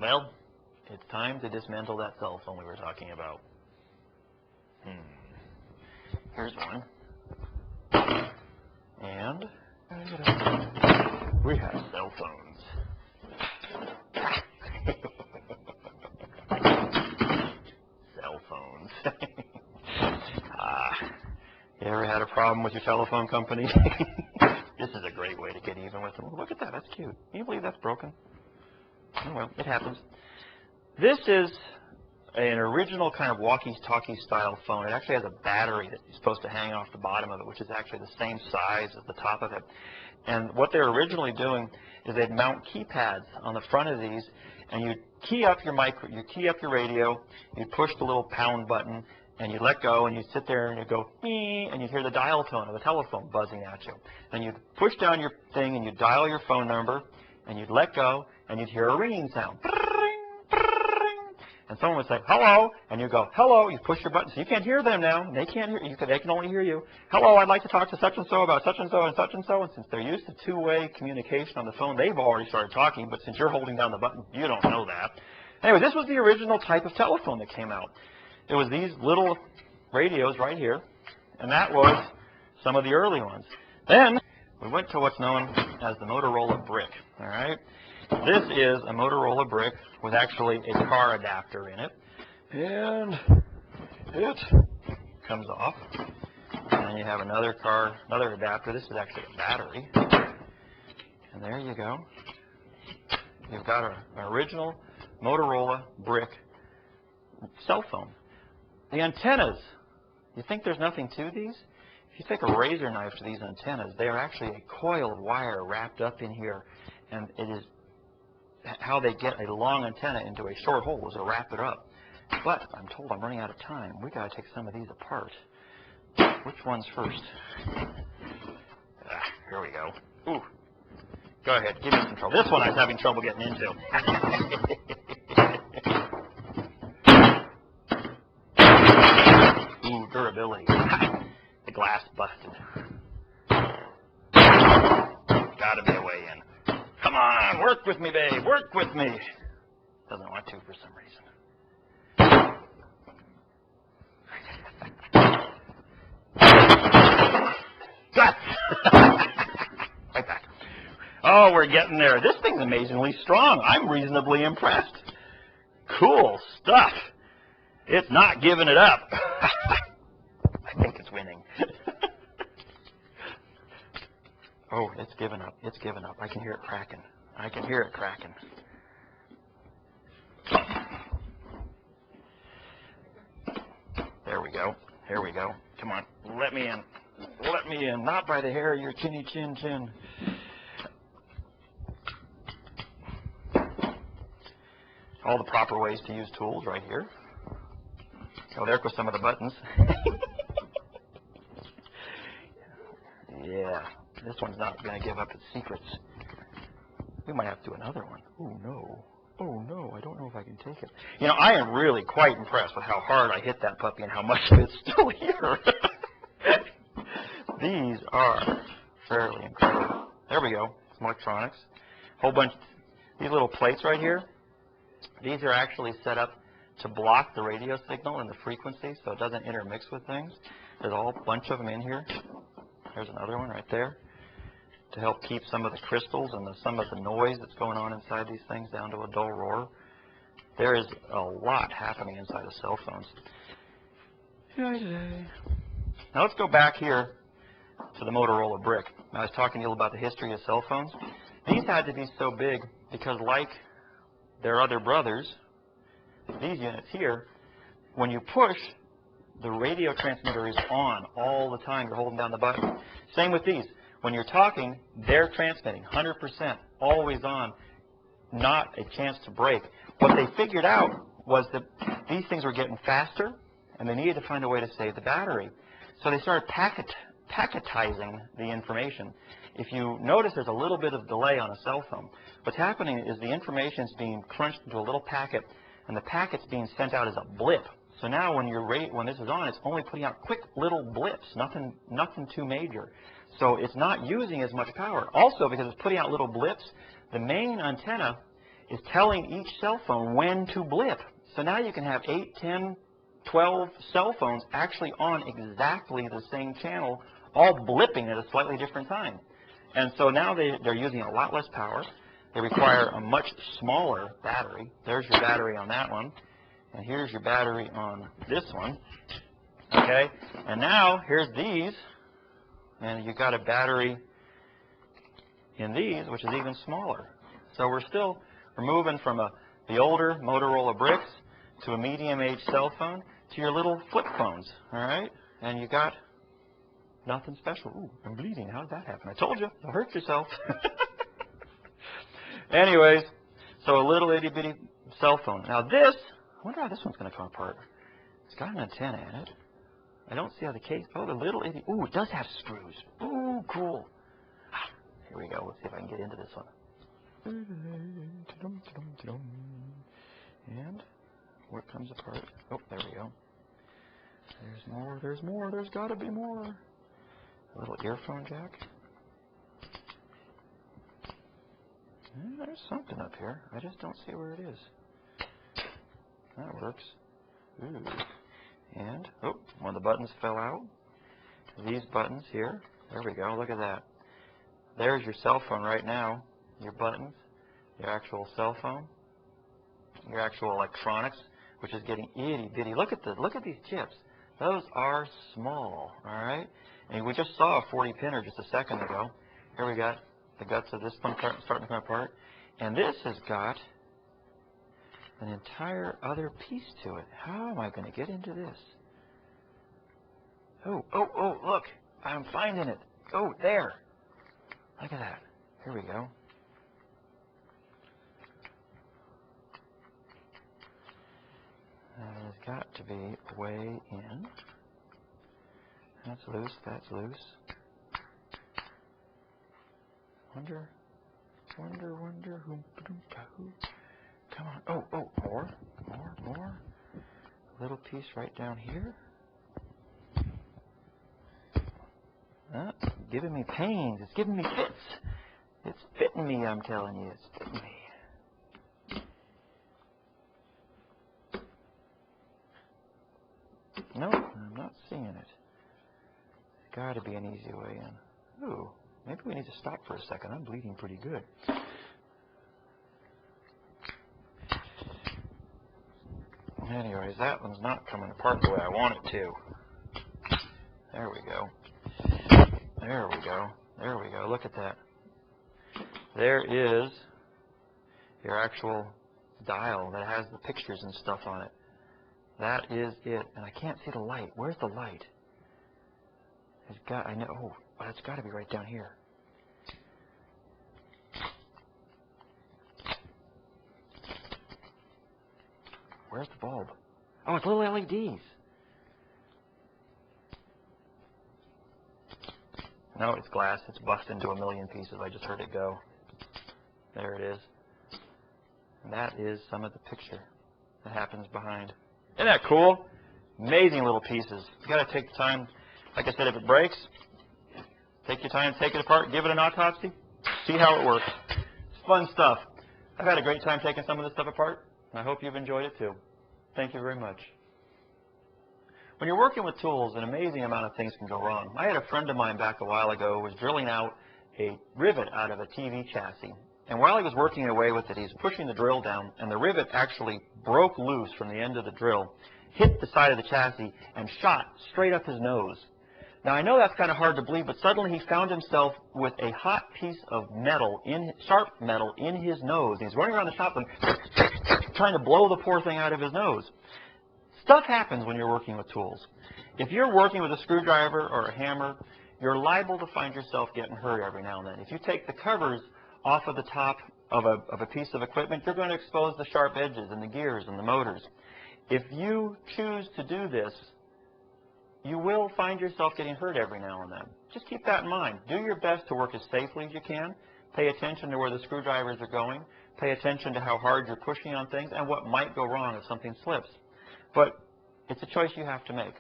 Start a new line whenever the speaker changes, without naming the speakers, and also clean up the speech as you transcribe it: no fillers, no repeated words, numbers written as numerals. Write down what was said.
Well, it's time to dismantle that cell phone we were talking about. Here's one. And we have cell phones. Cell phones. You ever had a problem with your telephone company? This is a great way to get even with them. Look at that. That's cute. Can you believe that's broken? Oh, well, it happens. This is an original kind of walkie-talkie style phone. It actually has a battery that you're supposed to hang off the bottom of it, which is actually the same size as the top of it. And what they're originally doing is they'd mount keypads on the front of these, and you key up your key up your radio, you push the little pound button, and you let go, and you sit there and you go, mee, and you hear the dial tone of a telephone buzzing at you. And you'd push down your thing, and you'd dial your phone number, and you'd let go, and you'd hear a ringing sound. And someone would say, hello, and you go, hello, you push your button. So you can't hear them now. They can't hear you. They can only hear you. Hello, I'd like to talk to such-and-so about such-and-so and such-and-so. And since they're used to two-way communication on the phone, they've already started talking. But since you're holding down the button, you don't know that. Anyway, this was the original type of telephone that came out. It was these little radios right here, and that was some of the early ones. Then we went to what's known as the Motorola brick, all right? This is a Motorola brick with actually a car adapter in it, and it comes off. And then you have another adapter. This is actually a battery. And there you go. You've got an original Motorola brick cell phone. The antennas, you think there's nothing to these? If you take a razor knife to these antennas, they are actually a coil of wire wrapped up in here, and it is how they get a long antenna into a short hole is to wrap it up. But I'm told I'm running out of time. We've got to take some of these apart. Which one's first? Here we go. Ooh. Go ahead. Give me some trouble. This one I was having trouble getting into. Ooh, durability. The glass busted. Gotta be a way in. Come on, work with me, babe. Work with me. Doesn't want to for some reason. Guts! Right back. Oh, we're getting there. This thing's amazingly strong. I'm reasonably impressed. Cool stuff. It's not giving it up. I think it's winning. Oh, it's given up. It's given up. I can hear it cracking. I can hear it cracking. There we go. Here we go. Come on. Let me in. Let me in. Not by the hair of your chinny chin chin. All the proper ways to use tools right here. Oh, there goes some of the buttons. Yeah. This one's not going to give up its secrets. We might have to do another one. Oh, no. Oh, no. I don't know if I can take it. You know, I am really quite impressed with how hard I hit that puppy and how much of it's still here. These are fairly incredible. There we go. Some electronics. Whole bunch. These little plates right here, these are actually set up to block the radio signal and the frequency so it doesn't intermix with things. There's a whole bunch of them in here. There's another one right there to help keep some of the crystals and some of the noise that's going on inside these things down to a dull roar. There is a lot happening inside of cell phones. Now let's go back here to the Motorola brick. I was talking to you about the history of cell phones. These had to be so big because, like their other brothers, these units here, when you push, the radio transmitter is on all the time. You're holding down the button. Same with these. When you're talking, they're transmitting 100%, always on, not a chance to break. What they figured out was that these things were getting faster, and they needed to find a way to save the battery. So they started packetizing the information. If you notice, there's a little bit of delay on a cell phone. What's happening is the information is being crunched into a little packet, and the packet's being sent out as a blip. So now when this is on, it's only putting out quick little blips, nothing too major. So it's not using as much power. Also, because it's putting out little blips, the main antenna is telling each cell phone when to blip. So now you can have 8, 10, 12 cell phones actually on exactly the same channel, all blipping at a slightly different time. And so now they're using a lot less power. They require a much smaller battery. There's your battery on that one. And here's your battery on this one. Okay? And now here's these. And you've got a battery in these, which is even smaller. So we're moving from the older Motorola bricks to a medium-age cell phone to your little flip phones, all right? And you got nothing special. Ooh, I'm bleeding. How did that happen? I told you, you'll hurt yourself. Anyways, so a little itty-bitty cell phone. Now this, I wonder how this one's going to come apart. It's got an antenna in it. I don't see how the case, oh, the little itty, ooh, it does have screws. Ooh, cool. Here we go. Let's see if I can get into this one. And what comes apart? Oh, there we go. There's more, there's more, there's got to be more. A little earphone jack. There's something up here. I just don't see where it is. That works. Ooh. And, oh, one of the buttons fell out. These buttons here. There we go. Look at that. There's your cell phone right now. Your buttons. Your actual cell phone. Your actual electronics, which is getting itty bitty. Look at these chips. Those are small, all right? And we just saw a 40-pinner just a second ago. Here we got the guts of this one starting to come apart. And this has got an entire other piece to it. How am I going to get into this? Oh, look. I'm finding it. Oh, there. Look at that. Here we go. There's got to be a way in. That's loose. That's loose. Wonder who. Come on. Oh, more. A little piece right down here. Giving me pains. It's giving me fits. It's fitting me, I'm telling you. It's fitting me. No, I'm not seeing it. There's got to be an easy way in. Ooh, maybe we need to stop for a second. I'm bleeding pretty good. Anyways, that one's not coming apart the way I want it to. There we go. There we go. There we go. Look at that. There is your actual dial that has the pictures and stuff on it. That is it. And I can't see the light. Where's the light? I know. Oh, but it's got to be right down here. Where's the bulb? Oh, it's little LEDs. No, it's glass. It's busted into a million pieces. I just heard it go. There it is. And that is some of the picture that happens behind. Isn't that cool? Amazing little pieces. You got to take the time. Like I said, if it breaks, take your time, take it apart, give it an autopsy, see how it works. It's fun stuff. I've had a great time taking some of this stuff apart, and I hope you've enjoyed it too. Thank you very much. When you're working with tools, an amazing amount of things can go wrong. I had a friend of mine back a while ago who was drilling out a rivet out of a TV chassis. And while he was working away with it, he was pushing the drill down, and the rivet actually broke loose from the end of the drill, hit the side of the chassis, and shot straight up his nose. Now, I know that's kind of hard to believe, but suddenly he found himself with a hot piece of metal, sharp metal, in his nose. He's running around the shop and trying to blow the poor thing out of his nose. Stuff happens when you're working with tools. If you're working with a screwdriver or a hammer, you're liable to find yourself getting hurt every now and then. If you take the covers off of the top of a piece of equipment, you're going to expose the sharp edges and the gears and the motors. If you choose to do this, you will find yourself getting hurt every now and then. Just keep that in mind. Do your best to work as safely as you can. Pay attention to where the screwdrivers are going. Pay attention to how hard you're pushing on things and what might go wrong if something slips. But it's a choice you have to make.